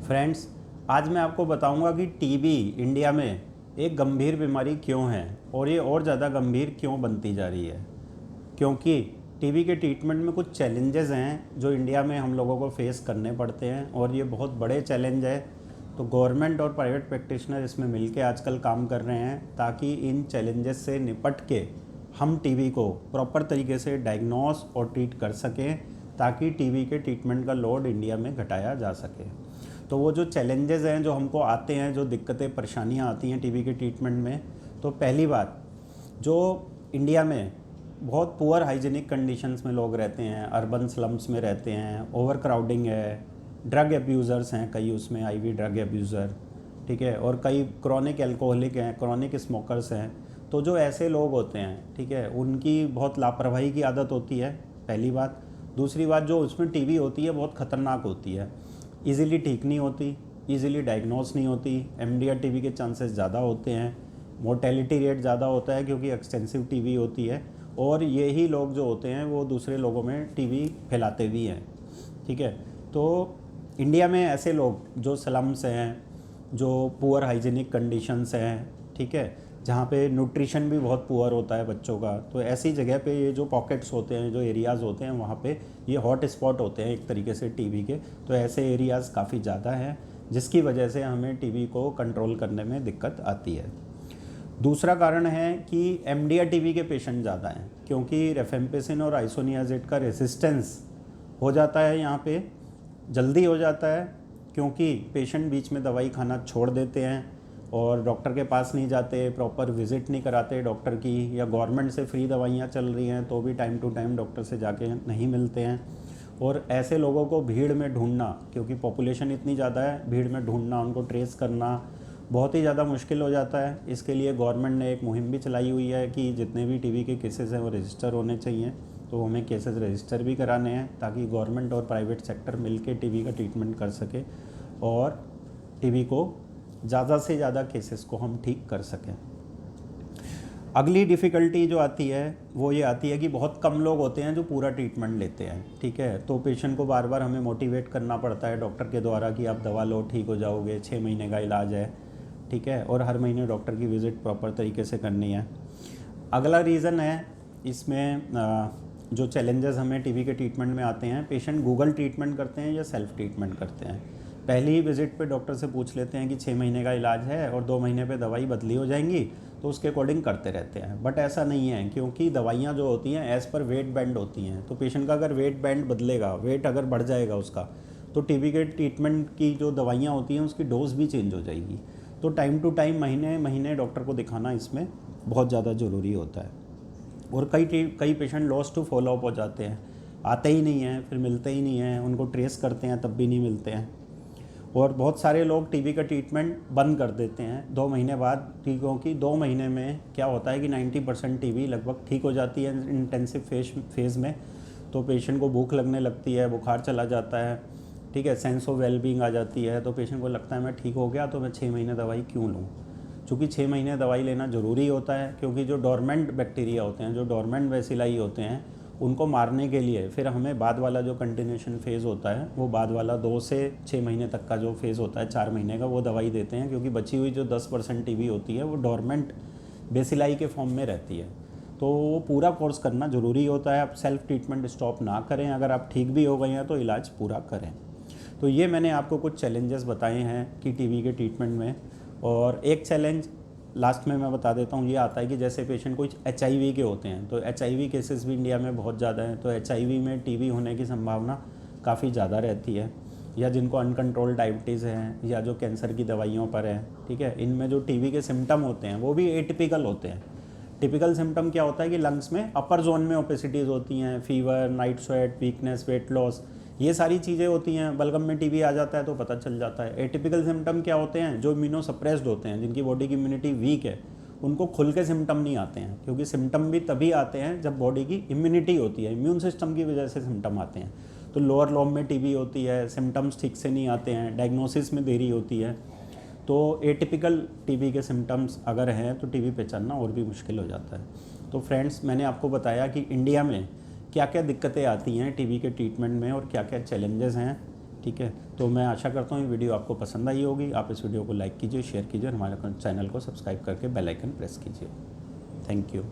Friends, आज मैं आपको बताऊंगा कि टीबी इंडिया में एक गंभीर बीमारी क्यों है और ये और ज़्यादा गंभीर क्यों बनती जा रही है। क्योंकि टीबी के ट्रीटमेंट में कुछ चैलेंजेस हैं जो इंडिया में हम लोगों को फेस करने पड़ते हैं और ये बहुत बड़े चैलेंज है। तो गवर्नमेंट और प्राइवेट प्रैक्टिशनर इसमें मिलके आजकल काम कर रहे हैं ताकि इन चैलेंजेस से निपट के हम टीबी को प्रॉपर तरीके से डायग्नोस और ट्रीट कर सकें ताकि टीबी के ट्रीटमेंट का लोड इंडिया में घटाया जा सके। तो वो जो चैलेंजेस हैं जो हमको आते हैं, जो दिक्कतें परेशानियां आती हैं टीबी के ट्रीटमेंट में, तो पहली बात, जो इंडिया में बहुत पुअर हाइजीनिक कंडीशंस में लोग रहते हैं, अर्बन स्लम्स में रहते हैं, ओवर क्राउडिंग है, ड्रग एब्यूज़र्स हैं कई, उसमें आईवी ड्रग एब्यूज़र, ठीक है, और कई क्रॉनिक एल्कोहलिक हैं, क्रॉनिक स्मोकर्स हैं। तो जो ऐसे लोग होते हैं, ठीक है, उनकी बहुत लापरवाही की आदत होती है, पहली बात। दूसरी बात, जो उसमें टीबी होती है बहुत ख़तरनाक होती है, इजीली ठीक नहीं होती, इजीली डायग्नोस नहीं होती, एमडीआर टीबी के चांसेस ज़्यादा होते हैं, मोर्टेलिटी रेट ज़्यादा होता है क्योंकि एक्सटेंसिव टीबी होती है, और यही लोग जो होते हैं वो दूसरे लोगों में टीबी फैलाते भी हैं, ठीक है। तो इंडिया में ऐसे लोग जो स्लम्स हैं, जो पुअर हाइजीनिक कंडीशंस हैं, ठीक है, जहाँ पे न्यूट्रिशन भी बहुत पुअर होता है बच्चों का, तो ऐसी जगह पे ये जो पॉकेट्स होते हैं, जो एरियाज़ होते हैं, वहाँ पे ये हॉट स्पॉट होते हैं एक तरीके से टीबी के। तो ऐसे एरियाज़ काफ़ी ज़्यादा हैं जिसकी वजह से हमें टीबी को कंट्रोल करने में दिक्कत आती है। दूसरा कारण है कि एमडीआर टीबी के पेशेंट ज़्यादा हैं क्योंकि रेफेम्पिसिन और आइसोनियाज़िड का रेसिस्टेंस हो जाता है, यहाँ पे जल्दी हो जाता है क्योंकि पेशेंट बीच में दवाई खाना छोड़ देते हैं और डॉक्टर के पास नहीं जाते, प्रॉपर विजिट नहीं कराते डॉक्टर की, या गवर्नमेंट से फ्री दवाइयाँ चल रही हैं तो भी टाइम टू टाइम डॉक्टर से जाके नहीं मिलते हैं। और ऐसे लोगों को भीड़ में ढूंढना, क्योंकि पॉपुलेशन इतनी ज़्यादा है, भीड़ में ढूंढना, उनको ट्रेस करना बहुत ही ज़्यादा मुश्किल हो जाता है। इसके लिए गवर्नमेंट ने एक मुहिम भी चलाई हुई है कि जितने भी टीबी के केसेस हैं वो रजिस्टर होने चाहिए, तो हमें केसेस रजिस्टर भी कराने हैं ताकि गवर्नमेंट और प्राइवेट सेक्टर मिलके टीबी का ट्रीटमेंट कर सके और टीबी को ज़्यादा से ज़्यादा केसेस को हम ठीक कर सकें। अगली डिफ़िकल्टी जो आती है वो ये आती है कि बहुत कम लोग होते हैं जो पूरा ट्रीटमेंट लेते हैं, ठीक है। तो पेशेंट को बार बार हमें मोटिवेट करना पड़ता है डॉक्टर के द्वारा कि आप दवा लो, ठीक हो जाओगे, 6 महीने का इलाज है, ठीक है, और हर महीने डॉक्टर की विज़िट प्रॉपर तरीके से करनी है। अगला रीज़न है इसमें जो चैलेंजेस हमें टीबी के ट्रीटमेंट में आते हैं, पेशेंट गूगल ट्रीटमेंट करते हैं या सेल्फ ट्रीटमेंट करते हैं। पहली ही विज़िट पे डॉक्टर से पूछ लेते हैं कि 6 महीने का इलाज है और 2 महीने पे दवाई बदली हो जाएंगी, तो उसके अकॉर्डिंग करते रहते हैं। बट ऐसा नहीं है क्योंकि दवाइयाँ जो होती हैं एज़ पर वेट बैंड होती हैं, तो पेशेंट का अगर वेट बैंड बदलेगा, वेट अगर बढ़ जाएगा उसका, तो टीबी के ट्रीटमेंट की जो दवाइयाँ होती हैं उसकी डोज भी चेंज हो जाएगी। तो टाइम टू टाइम, महीने महीने डॉक्टर को दिखाना इसमें बहुत ज़्यादा ज़रूरी होता है। और कई पेशेंट लॉस्ट टू फॉलोअप हो जाते हैं, आते ही नहीं हैं, फिर मिलते ही नहीं हैं, उनको ट्रेस करते हैं तब भी नहीं मिलते हैं। और बहुत सारे लोग टीबी का ट्रीटमेंट बंद कर देते हैं 2 महीने बाद, क्योंकि 2 महीने में क्या होता है कि 90% टीबी लगभग ठीक हो जाती है इंटेंसिव फेज़ में। तो पेशेंट को भूख लगने लगती है, बुखार चला जाता है, ठीक है, सेंस ऑफ वेलबींग आ जाती है। तो पेशेंट को लगता है मैं ठीक हो गया तो मैं 6 महीने दवाई क्यों लूँ। चूँकि 6 महीने दवाई लेना ज़रूरी होता है क्योंकि जो डोरमेंट बैक्टीरिया होते हैं, जो डोरमेंट बेसिलाई होते हैं, उनको मारने के लिए फिर हमें बाद वाला जो कंटिन्यूएशन फेज़ होता है, वो बाद वाला 2 से 6 महीने तक का जो फेज़ होता है, 4 महीने का, वो दवाई देते हैं क्योंकि बची हुई जो 10% टीबी होती है वो डोरमेंट बेसिलाई के फॉर्म में रहती है। तो वो पूरा कोर्स करना ज़रूरी होता है। आप सेल्फ ट्रीटमेंट स्टॉप ना करें, अगर आप ठीक भी हो गए हैं तो इलाज पूरा करें। तो ये मैंने आपको कुछ चैलेंजेस बताए हैं कि टीबी के ट्रीटमेंट में। और एक चैलेंज लास्ट में मैं बता देता हूँ, ये आता है कि जैसे पेशेंट कुछ एचआईवी के होते हैं, तो एचआईवी केसेस भी इंडिया में बहुत ज़्यादा हैं, तो एचआईवी में टीबी होने की संभावना काफ़ी ज़्यादा रहती है, या जिनको अनकंट्रोल्ड डायबिटीज़ हैं या जो कैंसर की दवाइयों पर है, ठीक है, इनमें जो टीबी के सिम्टम होते हैं वो भी एटिपिकल होते हैं। टिपिकल सिम्टम क्या होता है कि लंग्स में अपर जोन में ओपेसिटीज़ होती हैं, fever, night sweat, weakness, weight loss, ये सारी चीज़ें होती हैं। बलगम में टीबी आ जाता है तो पता चल जाता है। एटिपिकल सिम्टम क्या होते हैं, जो इम्यूनो सप्रेस्ड होते हैं, जिनकी बॉडी की इम्यूनिटी वीक है, उनको खुल के सिम्टम नहीं आते हैं, क्योंकि सिम्टम भी तभी आते हैं जब बॉडी की इम्यूनिटी होती है, इम्यून सिस्टम की वजह से सिम्टम आते हैं। तो लोअर लोब में टीबी होती है, सिम्टम्स ठीक से नहीं आते हैं, डायग्नोसिस में देरी होती है। तो एटिपिकल टीबी के सिम्टम्स अगर हैं तो टीबी पहचानना और भी मुश्किल हो जाता है। तो फ्रेंड्स, मैंने आपको बताया कि इंडिया में क्या क्या दिक्कतें आती हैं टीबी के ट्रीटमेंट में और क्या क्या चैलेंजेस हैं, ठीक है, तो मैं आशा करता हूँ ये वीडियो आपको पसंद आई होगी। आप इस वीडियो को लाइक कीजिए, शेयर कीजिए और हमारे चैनल को सब्सक्राइब करके बेल आइकन प्रेस कीजिए। Thank you.